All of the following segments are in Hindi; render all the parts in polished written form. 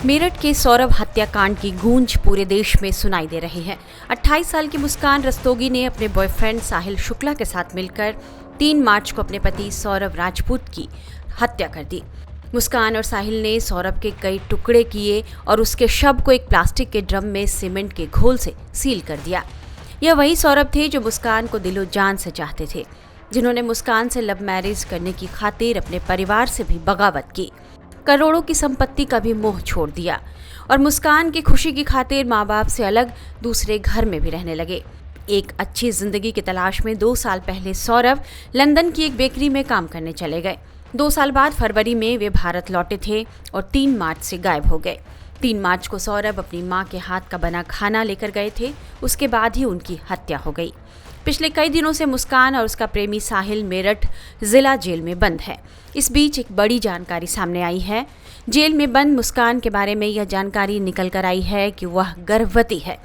मेरठ के सौरभ हत्याकांड की गूंज पूरे देश में सुनाई दे रही है। 28 साल की मुस्कान रस्तोगी ने अपने बॉयफ्रेंड साहिल शुक्ला के साथ मिलकर 3 मार्च को अपने पति सौरभ राजपूत की हत्या कर दी। मुस्कान और साहिल ने सौरभ के कई टुकड़े किए और उसके शव को एक प्लास्टिक के ड्रम में सीमेंट के घोल से सील कर दिया। यह वही सौरभ थे जो मुस्कान को दिलो जान से चाहते थे, जिन्होंने मुस्कान से लव मैरिज करने की खातिर अपने परिवार से भी बगावत की, करोड़ों की संपत्ति का भी मोह छोड़ दिया और मुस्कान की खुशी की खातिर माँ बाप से अलग दूसरे घर में भी रहने लगे। एक अच्छी जिंदगी की तलाश में 2 साल पहले सौरभ लंदन की एक बेकरी में काम करने चले गए। 2 साल बाद फरवरी में वे भारत लौटे थे और 3 मार्च से गायब हो गए। 3 मार्च को सौरभ अपनी मां के हाथ का बना खाना लेकर गए थे, उसके बाद ही उनकी हत्या हो गई। पिछले कई दिनों से मुस्कान और उसका प्रेमी साहिल मेरठ जिला जेल में बंद है। इस बीच एक बड़ी जानकारी सामने आई है। जेल में बंद मुस्कान के बारे में यह जानकारी निकल कर आई है कि वह गर्भवती है।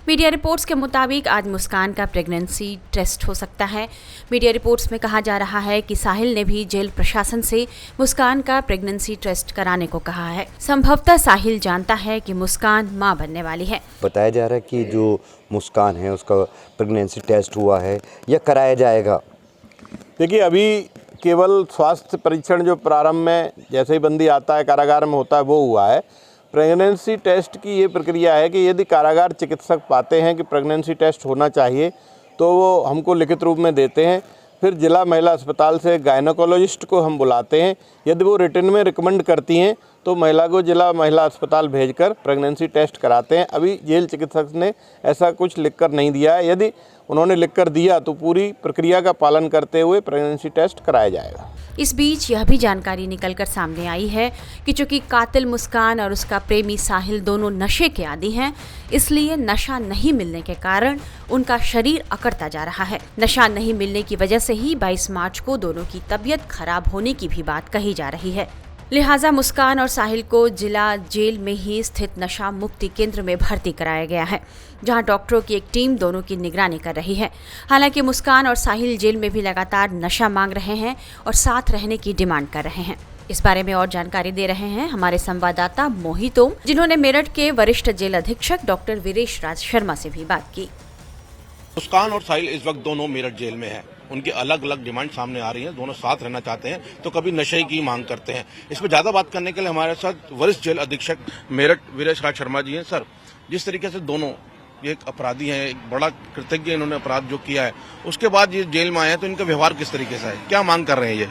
मीडिया रिपोर्ट्स के मुताबिक आज मुस्कान का प्रेगनेंसी टेस्ट हो सकता है। मीडिया रिपोर्ट्स में कहा जा रहा है कि साहिल ने भी जेल प्रशासन से मुस्कान का प्रेगनेंसी टेस्ट कराने को कहा है। संभवतः साहिल जानता है कि मुस्कान मां बनने वाली है। बताया जा रहा है कि जो मुस्कान है उसका प्रेगनेंसी टेस्ट हुआ है या कराया जाएगा। देखिए, अभी केवल स्वास्थ्य परीक्षण जो प्रारंभ में जैसे ही बंदी आता है कारागार में होता है वो हुआ है। प्रेगनेंसी टेस्ट की ये प्रक्रिया है कि यदि कारागार चिकित्सक पाते हैं कि प्रेगनेंसी टेस्ट होना चाहिए तो वो हमको लिखित रूप में देते हैं। फिर जिला महिला अस्पताल से गायनोकोलॉजिस्ट को हम बुलाते हैं। यदि वो रिटन में रिकमेंड करती हैं तो महिला को जिला महिला अस्पताल भेजकर प्रेगनेंसी टेस्ट कराते हैं। अभी जेल चिकित्सक ने ऐसा कुछ लिखकर नहीं दिया है। यदि उन्होंने लिखकर दिया तो पूरी प्रक्रिया का पालन करते हुए प्रेगनेंसी टेस्ट कराया जाएगा। इस बीच यह भी जानकारी निकलकर सामने आई है कि चूंकि कातिल मुस्कान और उसका प्रेमी साहिल दोनों नशे के आदी हैं, इसलिए नशा नहीं मिलने के कारण उनका शरीर अकड़ता जा रहा है। नशा नहीं मिलने की वजह से ही 22 मार्च को दोनों की तबीयत खराब होने की भी बात कही जा रही है। लिहाजा मुस्कान और साहिल को जिला जेल में ही स्थित नशा मुक्ति केंद्र में भर्ती कराया गया है, जहां डॉक्टरों की एक टीम दोनों की निगरानी कर रही है। हालांकि मुस्कान और साहिल जेल में भी लगातार नशा मांग रहे हैं और साथ रहने की डिमांड कर रहे हैं। इस बारे में और जानकारी दे रहे हैं हमारे संवाददाता मोहित ओम, जिन्होंने मेरठ के वरिष्ठ जेल अधीक्षक डॉक्टर वीरेश राज शर्मा से भी बात की। मुस्कान और साहिल इस वक्त दोनों मेरठ जेल में हैं। उनकी अलग अलग डिमांड सामने आ रही है। दोनों साथ रहना चाहते हैं तो कभी नशे की मांग करते हैं। इस पर ज्यादा बात करने के लिए हमारे साथ वरिष्ठ जेल अधीक्षक मेरठ वीरेश राज शर्मा जी हैं। सर, जिस तरीके से दोनों एक अपराधी हैं, एक बड़ा कृतज्ञ इन्होंने अपराध जो किया है, उसके बाद ये जेल में आए हैं तो इनका व्यवहार किस तरीके से है, क्या मांग कर रहे हैं? ये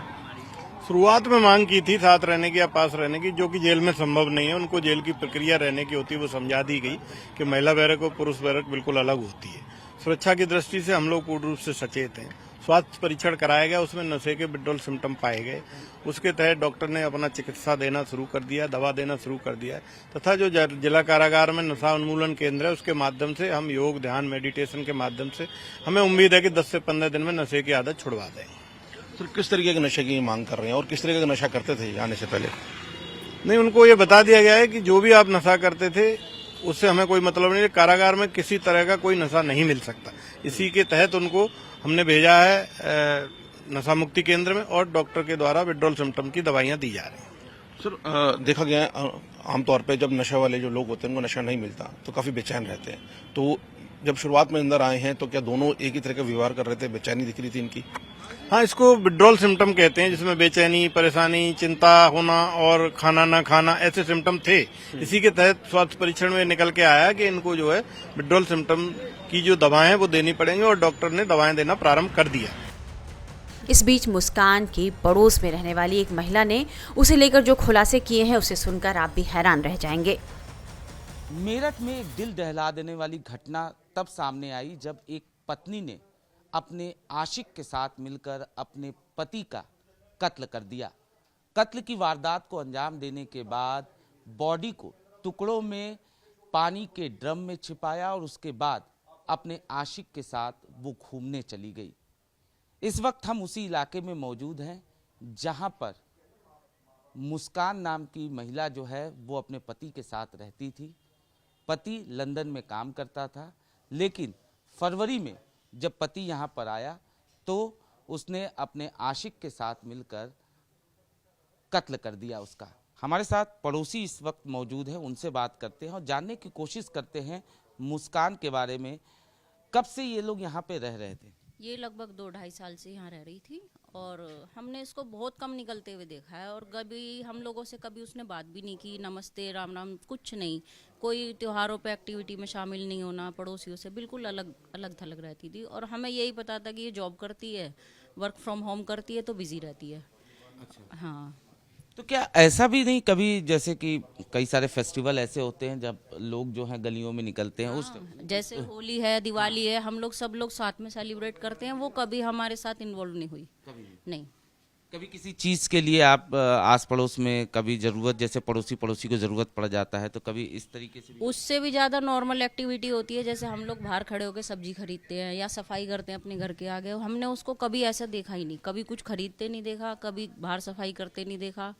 शुरुआत में मांग की थी साथ रहने की या पास रहने की, जो कि जेल में संभव नहीं है। उनको जेल की प्रक्रिया रहने की होती है, वो समझा दी गई कि महिला बैरक और पुरुष बैरक बिल्कुल अलग होती है। सुरक्षा की दृष्टि से हम लोग पूर्ण रूप से सचेत हैं। स्वास्थ्य परीक्षण कराया गया, उसमें नशे के विड्रॉल सिम्टम पाए गए। उसके तहत डॉक्टर ने अपना चिकित्सा देना शुरू कर दिया, दवा देना शुरू कर दिया है तथा जो जिला कारागार में नशा उन्मूलन केंद्र है उसके माध्यम से हम योग, ध्यान, मेडिटेशन के माध्यम से हमें उम्मीद है कि 10 से 15 दिन में नशे की आदत छुड़वा देंगे। सर, किस तरीके के नशे की मांग कर रहे हैं और किस तरीके का नशा करते थे आने से पहले? नहीं, उनको ये बता दिया गया है कि जो भी आप नशा करते थे उससे हमें कोई मतलब नहीं है। कारागार में किसी तरह का कोई नशा नहीं मिल सकता। इसी के तहत उनको हमने भेजा है नशा मुक्ति केंद्र में और डॉक्टर के द्वारा विड्रॉल सिम्टम की दवाइयां दी जा रही हैं। सर, देखा गया है आमतौर पे जब नशा वाले जो लोग होते हैं उनको नशा नहीं मिलता तो काफी बेचैन रहते हैं। तो जब शुरुआत में अंदर आए हैं तो क्या दोनों एक ही तरह का व्यवहार कर रहे थे, बेचैनी दिख रही थी इनकी? हाँ, इसको विड्रॉल सिम्टम कहते हैं, जिसमें बेचैनी, परेशानी, चिंता होना और खाना ना खाना ऐसे सिम्टम थे। इसी के तहत स्वास्थ्य परीक्षण में निकल के आया कि इनको जो है विड्रॉल सिम्टम की जो दवाएं हैं वो देनी पड़ेंगी और डॉक्टर ने दवाएं देना प्रारंभ कर दिया। इस बीच मुस्कान की पड़ोस में रहने वाली एक महिला ने उसे लेकर जो खुलासे किए हैं उसे सुनकर आप भी हैरान रह जाएंगे। मेरठ में एक दिल दहला देने वाली घटना तब सामने आई जब एक पत्नी ने अपने आशिक के साथ मिलकर अपने पति का कत्ल कर दिया। कत्ल की वारदात को अंजाम देने के बाद बॉडी को टुकड़ों में पानी के ड्रम में छिपाया और उसके बाद अपने आशिक के साथ वो घूमने चली गई। इस वक्त हम उसी इलाके में मौजूद हैं जहां पर मुस्कान नाम की महिला जो है वो अपने पति के साथ रहती थी। पति लंदन में काम करता था, लेकिन फरवरी में जब पति यहां पर आया तो उसने अपने आशिक के साथ मिलकर कत्ल कर दिया उसका। हमारे साथ पड़ोसी इस वक्त मौजूद है, उनसे बात करते हैं और जानने की कोशिश करते हैं मुस्कान के बारे में। कब से ये लोग यहाँ पे रह रहे थे? ये लगभग 2-2.5 साल से यहाँ रह रही थी और हमने इसको बहुत कम निकलते हुए देखा है और कभी हम लोगों से कभी उसने बात भी नहीं की, नमस्ते राम राम कुछ नहीं, कोई त्योहारों पे एक्टिविटी में शामिल नहीं होना, पड़ोसियों से बिल्कुल अलग अलग थलग रहती थी। और हमें यही पता था कि ये जॉब करती है, वर्क फ्रॉम होम करती है तो बिजी रहती है। अच्छा। हाँ। तो क्या ऐसा भी नहीं कभी, जैसे कि कई सारे फेस्टिवल ऐसे होते हैं जब लोग जो हैं गलियों में निकलते हैं उस जैसे होली है, दिवाली है, हम लोग सब लोग साथ में सेलिब्रेट करते हैं, वो कभी हमारे साथ इन्वॉल्व नहीं हुई। नहीं। कभी किसी चीज़ के लिए आप आस पड़ोस में कभी ज़रूरत, जैसे पड़ोसी को ज़रूरत पड़ जाता है तो कभी इस तरीके से भी? उससे भी ज़्यादा नॉर्मल एक्टिविटी होती है, जैसे हम लोग बाहर खड़े होकर सब्जी खरीदते हैं या सफाई करते हैं अपने घर के आगे, हमने उसको कभी ऐसा देखा ही नहीं, कभी कुछ खरीदते नहीं देखा, कभी बाहर सफाई करते नहीं देखा,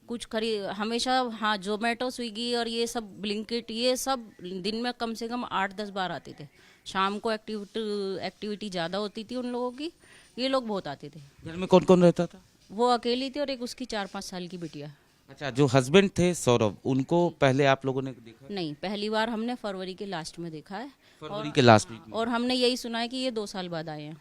कुछ हमेशा। हाँ, जोमेटो, स्विगी और ये सब ब्लिंकिट, ये सब दिन में कम से कम 8-10 बार आते थे। शाम को एक्टिविटी ज़्यादा होती थी उन लोगों की, ये लोग बहुत आते थे। घर में कौन कौन रहता था? वो अकेली थी और एक उसकी 4-5 साल की बिटिया। अच्छा, जो हस्बैंड थे सौरभ, उनको पहले आप लोगों ने देखा? नहीं, पहली बार हमने फरवरी के लास्ट में देखा है। फरवरी के लास्ट वीक में। और हमने यही सुना है कि ये 2 साल बाद आए हैं।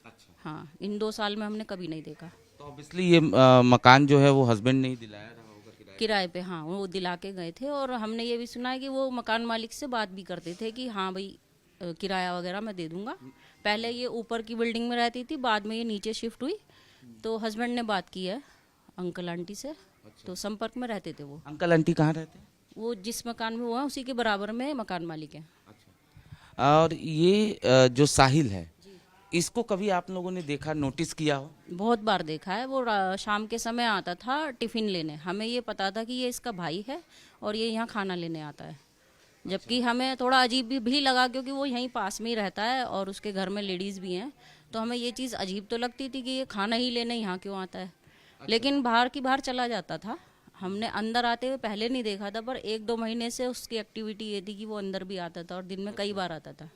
अच्छा। हाँ, इन 2 साल में हमने कभी नहीं देखा। तो ऑब्वियसली ये मकान जो है वो हस्बैंड ने ही दिलाया रहा होगा किराए पे। हाँ, वो दिला के गए थे और हमने ये भी सुना है कि वो मकान मालिक से बात भी करते थे कि हाँ भाई किराया वगैरह मैं दे दूंगा। पहले ये ऊपर की बिल्डिंग में रहती थी, बाद में ये नीचे शिफ्ट हुई, तो हस्बैंड ने बात की है अंकल आंटी से। अच्छा। तो संपर्क में रहते थे वो। अंकल आंटी कहाँ रहते हैं? वो जिस मकान में हुआ उसी के बराबर में मकान मालिक है। अच्छा। और ये जो साहिल है, इसको कभी आप लोगों ने देखा, नोटिस किया हो? बहुत बार देखा है। वो शाम के समय आता था टिफ़िन लेने, हमें ये पता था कि ये इसका भाई है और ये यहाँ खाना लेने आता है। जबकि हमें थोड़ा अजीब भी लगा क्योंकि वो यहीं पास में ही रहता है और उसके घर में लेडीज़ भी हैं, तो हमें ये चीज़ अजीब तो लगती थी कि ये खाना ही लेने यहाँ क्यों आता है। लेकिन बाहर चला जाता था। हमने अंदर आते हुए पहले नहीं देखा था, पर 1-2 महीने से उसकी एक्टिविटी ये थी कि वो अंदर भी आता था और दिन में कई बार आता था।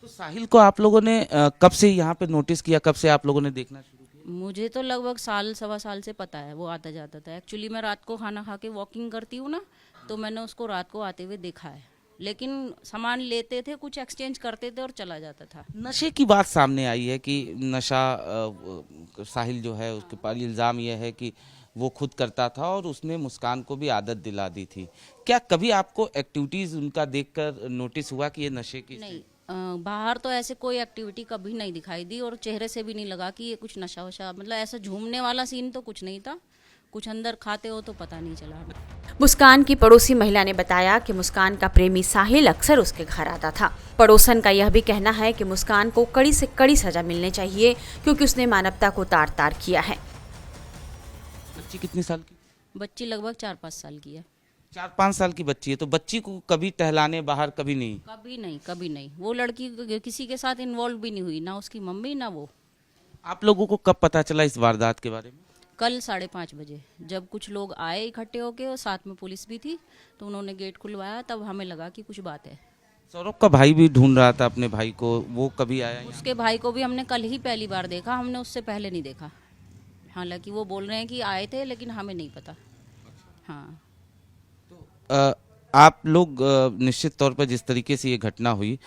तो साहिल को आप लोगों ने कब से यहाँ पे नोटिस किया, कब से आप लोगों ने देखना शुरू किया? मुझे तो लगभग साल सवा साल से पता है वो आता जाता था। एक्चुअली मैं रात को खाना खा के वॉकिंग करती हूँ ना, तो मैंने उसको रात को आते हुए देखा है। लेकिन सामान लेते थे, कुछ एक्सचेंज करते थे और चला जाता था। नशे की बात सामने आई है कि नशा साहिल जो है उसके पर इल्ज़ाम यह है कि वो खुद करता था और उसने मुस्कान को भी आदत दिला दी थी। क्या कभी आपको एक्टिविटीज़ उनका देखकर नोटिस हुआ कि ये नशे की? नहीं, बाहर तो ऐसे कोई एक्टिविटी कभी नहीं दिखाई दी और चेहरे से भी नहीं लगा कि ये कुछ नशा वशा, मतलब ऐसा झूमने वाला सीन तो कुछ नहीं था। कुछ अंदर खाते हो तो पता नहीं चला। मुस्कान की पड़ोसी महिला ने बताया कि मुस्कान का प्रेमी साहिल अक्सर उसके घर आता था। पड़ोसन का यह भी कहना है कि मुस्कान को कड़ी से कड़ी सजा मिलनी चाहिए क्योंकि उसने मानवता को तार तार किया है। बच्ची कितनी साल की? बच्ची लगभग 4-5 साल की है। 4-5 साल की बच्ची है, तो बच्ची को कभी टहलाने बाहर कभी नहीं? कभी नहीं। वो लड़की किसी के साथ इन्वॉल्व भी नहीं हुई, ना उसकी मम्मी ना वो। आप लोगों को कब पता चला इस वारदात के बारे में? कल 5:30 बजे जब कुछ लोग आए इकट्ठे होके और साथ में पुलिस भी थी, तो उन्होंने गेट खुलवाया, तब हमें लगा कि कुछ बात है। सौरभ का भाई भी ढूंढ रहा था अपने भाई को, वो कभी आया यहाँ? उसके भाई को भी हमने कल ही पहली बार देखा, हमने उससे पहले नहीं देखा। हालांकि वो बोल रहे हैं कि आए थे, लेकिन हमें नहीं पता। हाँ, आप लोग निश्चित तौर पर जिस तरीके से ये घटना हुई,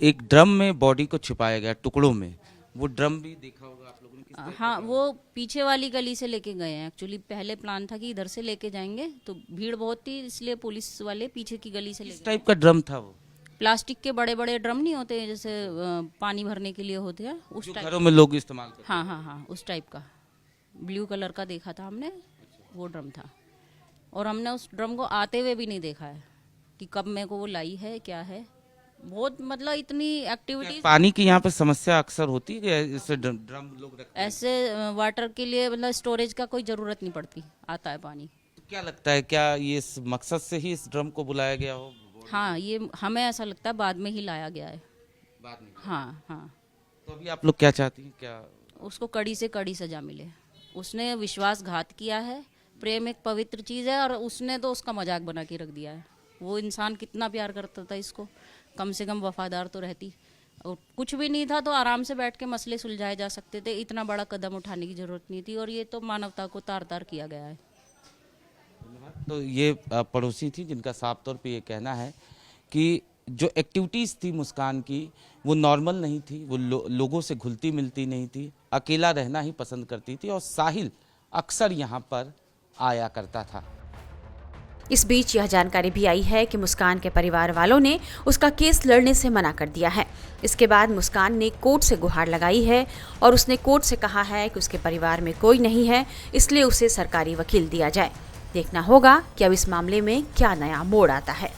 एक ड्रम में बॉडी को छिपाया गया टुकड़ों में, वो ड्रम भी देखा होगा आप लोगों ने? हाँ, वो पीछे वाली गली से लेके गए हैं। एक्चुअली पहले प्लान था कि इधर से लेके जाएंगे, तो भीड़ बहुत थी इसलिए पुलिस वाले पीछे की गली से किस लेके। टाइप का ड्रम था वो? प्लास्टिक के बड़े बड़े ड्रम नहीं होते जैसे पानी भरने के लिए होते हैं, उस जो टाइप। घरों में लोग इस्तेमाल करते हैं? हाँ, उस टाइप का ब्लू कलर का देखा था हमने, वो ड्रम था। और हमने उस ड्रम को आते हुए भी नहीं देखा है कि कब मेरे को वो लाई है, क्या है। बहुत मतलब इतनी एक्टिविटी। पानी की यहाँ पे समस्या अक्सर होती है, इससे ड्रम लोग रखते हैं? ऐसे वाटर के लिए मतलब स्टोरेज का कोई ज़रूरत नहीं पड़ती, आता है पानी। तो क्या लगता है, क्या ये इस मकसद से ही इस ड्रम को बुलाया गया हो? हाँ, ये हमें ऐसा लगता है बाद में ही लाया गया है। बाद में? हाँ। तो अभी आप लोग क्या चाहती हैं? क्या उसको कड़ी से कड़ी सजा मिले। उसने विश्वासघात किया है। प्रेम एक पवित्र चीज़ है और उसने तो उसका मजाक बना के रख दिया है। वो इंसान कितना प्यार करता था इसको, कम से कम वफादार तो रहती। और कुछ भी नहीं था तो आराम से बैठ के मसले सुलझाए जा सकते थे, इतना बड़ा कदम उठाने की ज़रूरत नहीं थी। और ये तो मानवता को तार तार किया गया है। तो ये पड़ोसी थी जिनका साफ तौर पे ये कहना है कि जो एक्टिविटीज़ थी मुस्कान की वो नॉर्मल नहीं थी, वो लोगों से घुलती मिलती नहीं थी, अकेला रहना ही पसंद करती थी और साहिल अक्सर यहाँ पर आया करता था। इस बीच यह जानकारी भी आई है कि मुस्कान के परिवार वालों ने उसका केस लड़ने से मना कर दिया है। इसके बाद मुस्कान ने कोर्ट से गुहार लगाई है और उसने कोर्ट से कहा है कि उसके परिवार में कोई नहीं है, इसलिए उसे सरकारी वकील दिया जाए। देखना होगा कि अब इस मामले में क्या नया मोड़ आता है।